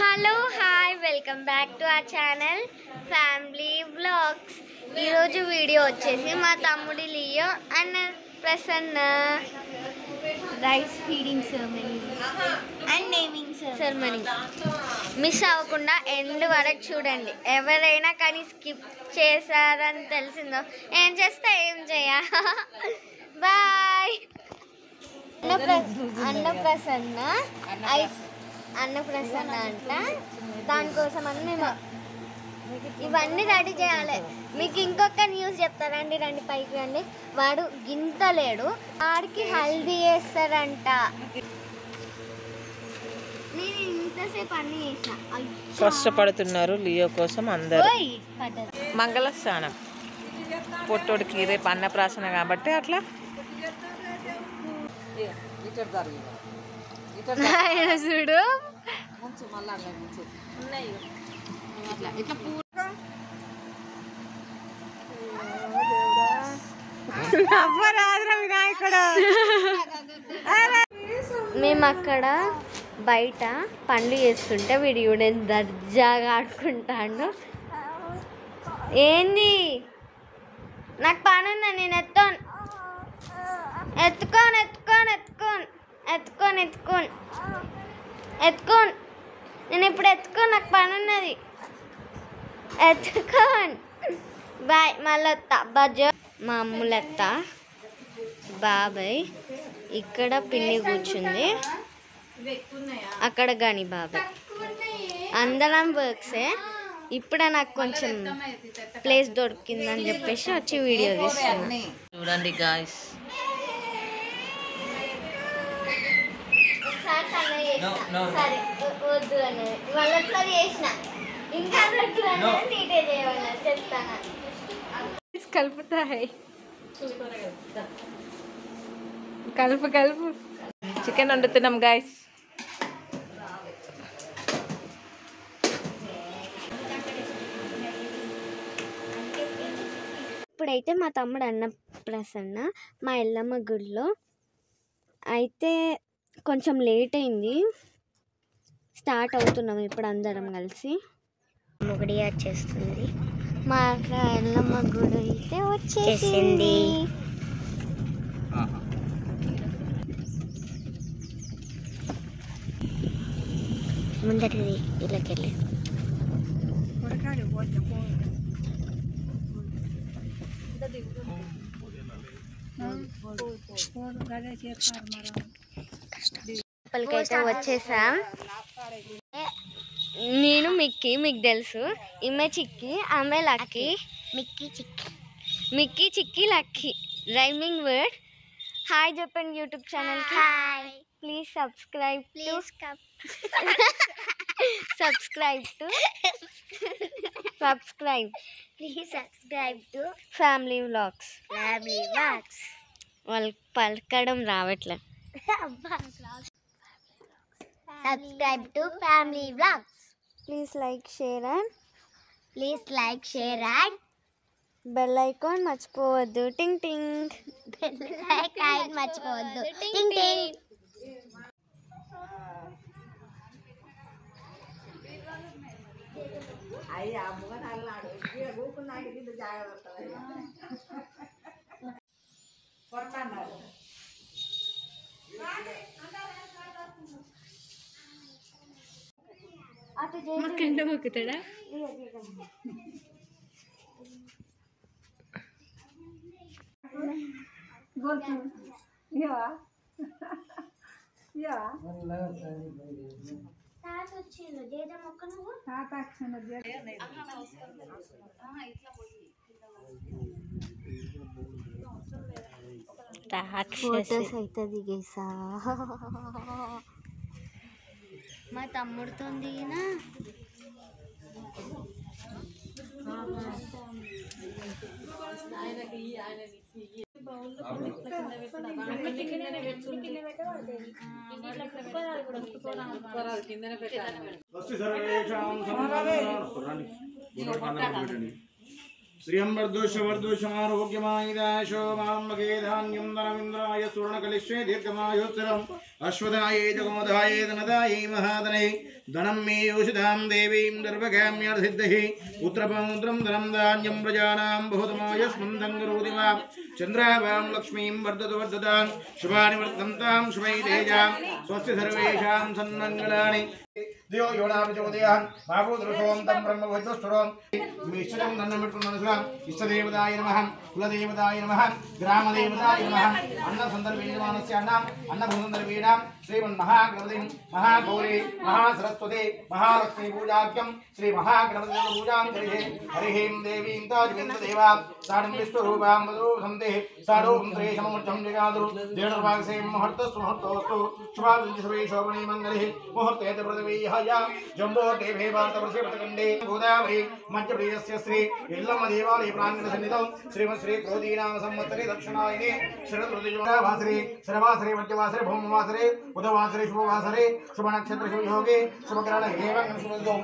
Hello hi welcome back to our channel family vlogs. ఈరోజు video వచ్చేసి మా తమ్ముడి Leo and Prasanna rice feeding ceremony and naming ceremony miss అవ్వకుండా end వరకు చూడండి. ఎవరైనా కానీ స్కిప్ చేశారని తెలిసిందో ఏం చేస్తా ఏం చేయ. బాయ్. అన్నప్రసన్న అన్నప్రసన్న అంట. దానికోసం అని మేము ఇవన్నీ రెడీ చేయాలి. మీకు ఇంకొక న్యూస్ చెప్తారండి, రండి పైకి రండి. వాడు గింత లేడు, వాడికి హల్దీ చేస్తారంట. నేను ఇంతసేపు అన్నీ చేసిన. కష్టపడుతున్నారు లియో కోసం అందరూ. మంగళ స్నానం పొట్టోడికి రేపు అన్నప్రాసన కాబట్టి అట్లా చూడు. మేము అక్కడ బయట పండ్లు చేస్తుంటే వీడియో నేను దర్జాగా ఆడుకుంటాను. ఏంది నాకు పని ఉందా, నేను ఎత్తుకోను ఎత్తుకోను ఎత్తుకోను ఎత్తుకోను ఎత్తుకోను ఎత్తుకోను ఎత్తుకోను నేను ఇప్పుడు ఎత్తుకోను, నాకు పని ఉన్నది. ఎత్తుకోను. బాయ్. మళ్ళీ వస్తా. బజో మా అమ్ములత్త, బాబాయ్, ఇక్కడ పిన్ని కూర్చుంది, అక్కడ గని బాబాయ్, అందరం వర్క్సే. ఇప్పుడే నాకు కొంచెం ప్లేస్ దొరికిందని చెప్పేసి వచ్చి వీడియో తీస్తున్నా. చూడండి గాయ్స్. సరే వద్దు అన్నది, మళ్ళీ ఒకసారి చేసిన ఇంకా వద్దు అన్నది, నీటే చేయమన్నది. చెప్తాను కలుపుతా. కలుపు కలుపు. చికెన్ వండుతున్నాం గాయ్స్. ఇప్పుడైతే మా తమ్ముడు అన్నప్రసన్న మా ఎల్లమ్మ గుడిలో అయితే కొంచెం లేట్ అయింది. స్టార్ట్ అవుతున్నాం ఇప్పుడు అందరం కలిసి. ముగుడి వచ్చేస్తుంది. మా ఎల్లమ్మ గుడి అయితే వచ్చేసింది. ముందటిది ఇళ్ళకెళ్ళి లోపలికైతే వచ్చేసాం. నేను మిక్కీ, మీకు తెలుసు. ఈమె చిక్కి, ఆమె లక్కీ. మిక్కీ చిక్కి లక్కీ రైమింగ్ వర్డ్. హాయ్ చెప్పండి యూట్యూబ్ ఛానల్కి. Please subscribe to family vlogs. వాళ్ళు పలకడం రావట్లే. Subscribe to Family Vlogs. Please like share and bell icon మర్చిపోవద్దు. టింగ్ టింగ్. మర్చిపోవద్దు. టింగ్ టింగ్. కింద మొక్కుతాడా? ఫోటోస్ అయితే దిగేసా. మా తమ్ముడితో దిగిన श्रियं वर्धुष्यमारोग्यमायिदाशो मामगे धान्यं धनमिन्द्राय सुवर्णकलिश्वे दीर्घमायुस्थिरम् अश्वदाये जगमोदाये धनदाये महाधने धनं मे योषितां देवीं सर्वकाम्यार्थसिद्धिः पुत्रपौत्रं धनं धान्यं प्रजानां बहुतमायुष्मन्दं करोति मां चन्द्रावां लक्ष्मीं वर्धतु वर्धतां शुभानि वर्धन्तां शुभै तेजां स्वस्य सर्वेषां सन्मङ्गलानि देव योनाभिचोदयान् बाबूदृशों तं ब्रह्मवज्रस्वरों मिश्रं नन्नमिट्टुमनसा इष्टदेवताय नमः कुलदेवताय नमः ग्रामदेवताय नमः अन्नसन्दर्भीयमानस्य अन्नभूसन्दर्भीणां श्रीमन्महागणपतिं महागौरी महासरस्वती महालक्ष्मी पूजाख्यं श्रीमहागणपति पूजां करिहे हरिं देवीं ताजविन्ददेवां साडं विश्वरूपां मधुसन्ते साडों त्रेशमूर्तं जगादुरु देवभागसे मुहूर्तस्मुहूर्तोस्तु शुभाविन्दि शोभने मङ्गले मुहूर्ते पृथिवीहया जम्बो देवे वार्तवर्षे गोदावरी मध्यप्रदेशस्य श्री यल्लम्म देवालय प्राङ्गणसन्निधौ श्रीमत् श्री क्रोधीनाम संवत्सरे दक्षिणायने शरदृतुवासरे शरवासरे मध्यवासरे भौमवासरे बुधवासरे शुभवासरे शुभनक्षत्र शुभयोगे शुभकरण एवं शुभयोगं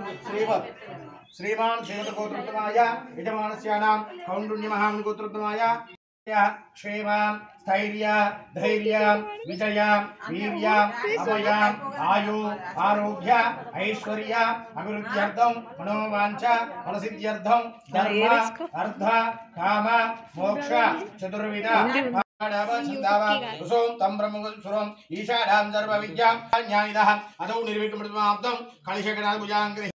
श्रीमान श्रीमद्गोत्रोत्तमाय यजमानस्यानां कौण्डिन्यमहां गोत्रोत्तमाय क्षेमां स्थैर्य धैर्य विजय वीर्य अभय आयु आरोग्य ऐश्वर्य अभिवृद्ध्यर्थं मनोवांछ फलसिद्ध्यर्थं धर्म अर्थ काम मोक्ष चतुर्विध ईशाढां सर्वविद्यां ज्ञानिदः अदौ निर्विघ्नमृतमाप्तं कलिशगणाभुजाङ्ग्रे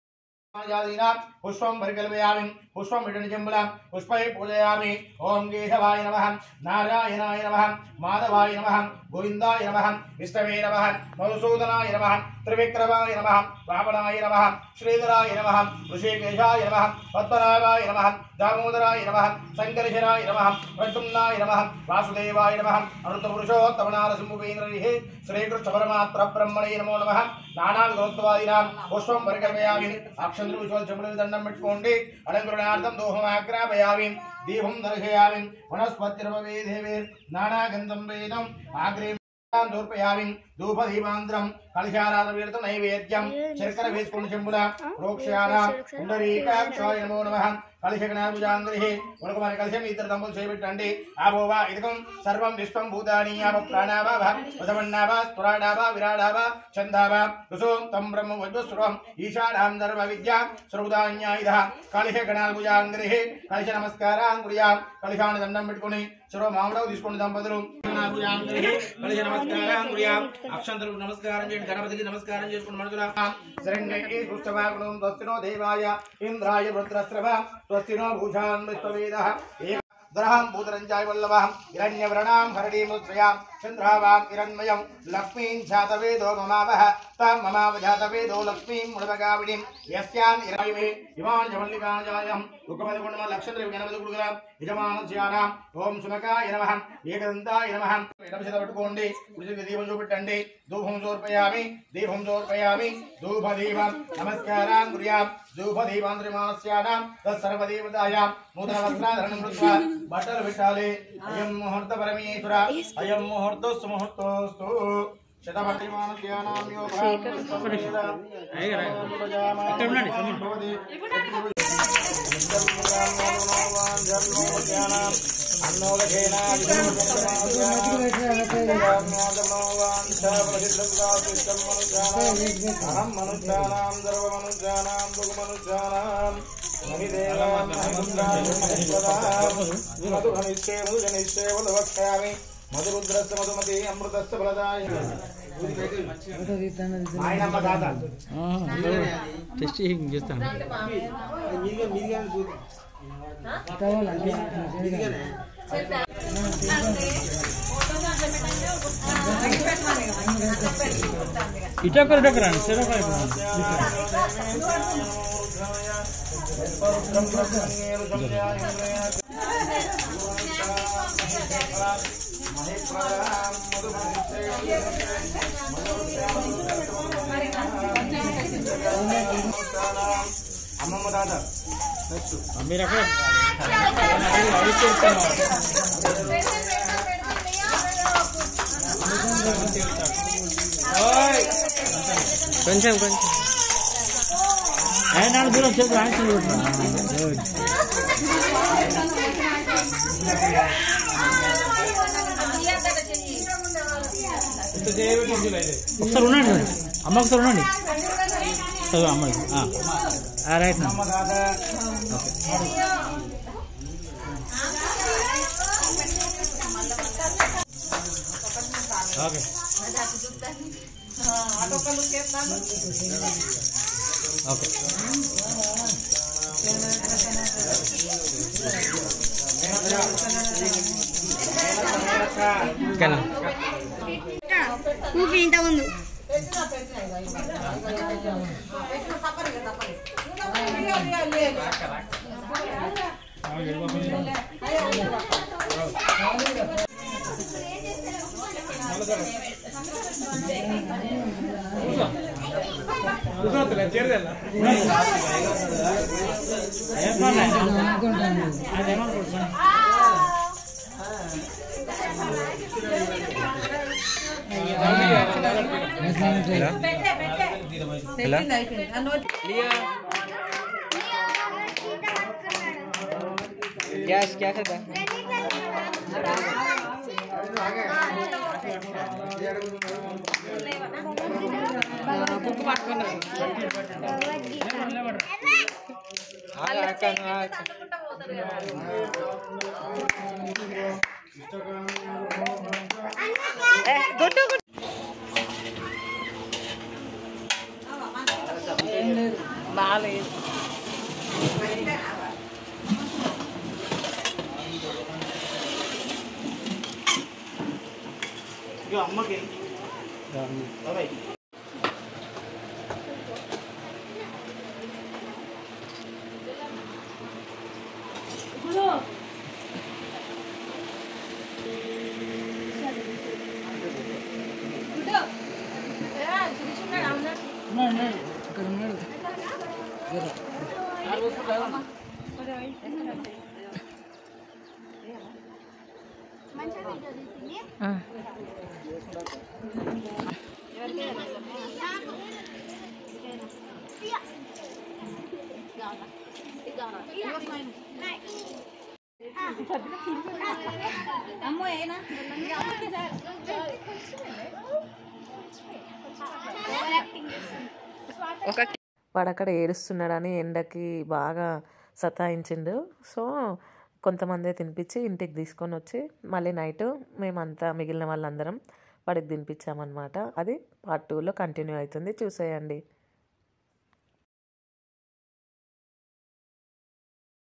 पुष्पं परिकल्पयामि पुष्पं विटनिजम्बुलां पुष्पै पूजयामि ओं केशवाय नमः नारायणाय नमः माधवाय नमः गोविन्दाय नमः विष्णवे नमः मधुसूदनाय नमः त्रिविक्रमाय नमः वामनाय नमः श्रीधराय नमः ऋषिकेशाय नमः पद्मनाभाय नमः दामोदराय नमः शङ्करशराय नमः प्रद्युम्नाय नमः वासुदेवाय नमः अनन्तपुरुषोत्तमनारसिंहेन्द्रैः श्रीकृष्णपरमात्मब्रह्मणे नमो नमः नानाविधोत्तवादीनां पुष्पं परिकल्पयामि अक्षन्द्रविश्वचमुलविदण्डं पेट्टुकोंडि अलङ्करणार्थं दोहमाग्रापयामि दीपं दर्शयामि वनस्पतिर्भवे देवे नानागन्धं वेदम् आग्रे दूर्पयामि धूपदीपान्तरं कलशाराधनवीर्तं नैवेद्यं शर्कर वेस्कुण्ड चम्बुल प्रोक्षयाणां पुण्डरीकाक्षाय नमो नमः कलशगणाभुजाङ्गरिः उनकुमारी कलशं इतर तंबुल చేపెట్టండి ఆభోవా ఇదకం సర్వం విశ్వం భూతాని యావ ప్రాణావా వదవన్నావా స్ఫురాడావా విరాడావా చందావా కుసుం తం బ్రహ్మ వజ్రస్వరం ఈశానాం సర్వ విద్యా సర్వదాన్యాయుధ కలశగణాభుజాంగరిः కలశ నమస్కారం కుర్యాం కలశాన దండం పెట్టుకొని చెరో మామిడాకు తీసుకోండి దంపతులు గణాభుజాంగరిः కలశ నమస్కారం కుర్యాం అక్షంతలకు నమస్కారం చేయండి గణపతికి నమస్కారం చేసుకుని మనసులా శరణ్యే సుష్టవాగుణం స్వస్తినో దేవాయ ఇంద్రాయ రుద్రస్రవ स्वस्तिनो भूषान् विश्ववेदः द्रहं भूतरञ्चाय वल्लभः हिरण्यवर्णां हरिणीमुद्रयां चन्द्रावां हिरण्मयं लक्ष्मीं जातवेदो ममावः तां ममावजातवेदो लक्ष्मीं मुडभगाविनीं यस्यां हिरण्यमे इमान् जमल्लिकाजायं दुःखमदिगुणम लक्षन्द्रविगणपतिगुरुगलां यजमानस्यानां ओं सुनकाय नमः एकदन्ताय नमः एडमसिद पट्टुकोंडि उडिसिद दीपं चूपिट्टंडि धूपं समर्पयामि धूपदीपं नमस्कारान् कुर्यां धूपदीपान्तरिमानस्यानां तत्सर्वदेवतायां नूतनवस्त्राधरणं कृत्वा बट्टलु विट्टाले अयं मुहूर्त परमेश्वर अयं मुहूर्तोस्तु मुहूर्तोस्तु शतपतिमानस्यानां योगः मधुरुद्रस्य मधुमती अमृतस्य फलदाय ఆయనమ్మ దాత టెస్టింగ్ చేస్తాను ఇటొకరు అమ్మమ్మ దాత మీరు అక్కడ కొంచెం కొంచెం 4 దూరం చెప్పు ఒకసారి ఉండండి అమ్మ, ఒకసారి ఉండండి. చదువు అమ్మ. రైట్ నా ఓకే. ఓకే. ఊపి ఇంత ముందు क्या करता బాగాలేదు. అమ్మకి వాడు అక్కడ ఏడుస్తున్నాడని ఎండకి బాగా సతాయించిండు. సో కొంతమంది తినిపించి ఇంటికి తీసుకొని వచ్చి మళ్ళీ నైట్ మేమంతా మిగిలిన వాళ్ళందరం వాడికి తినిపించామన్నమాట. అది పార్ట్ 2లో కంటిన్యూ అవుతుంది, చూసేయండి.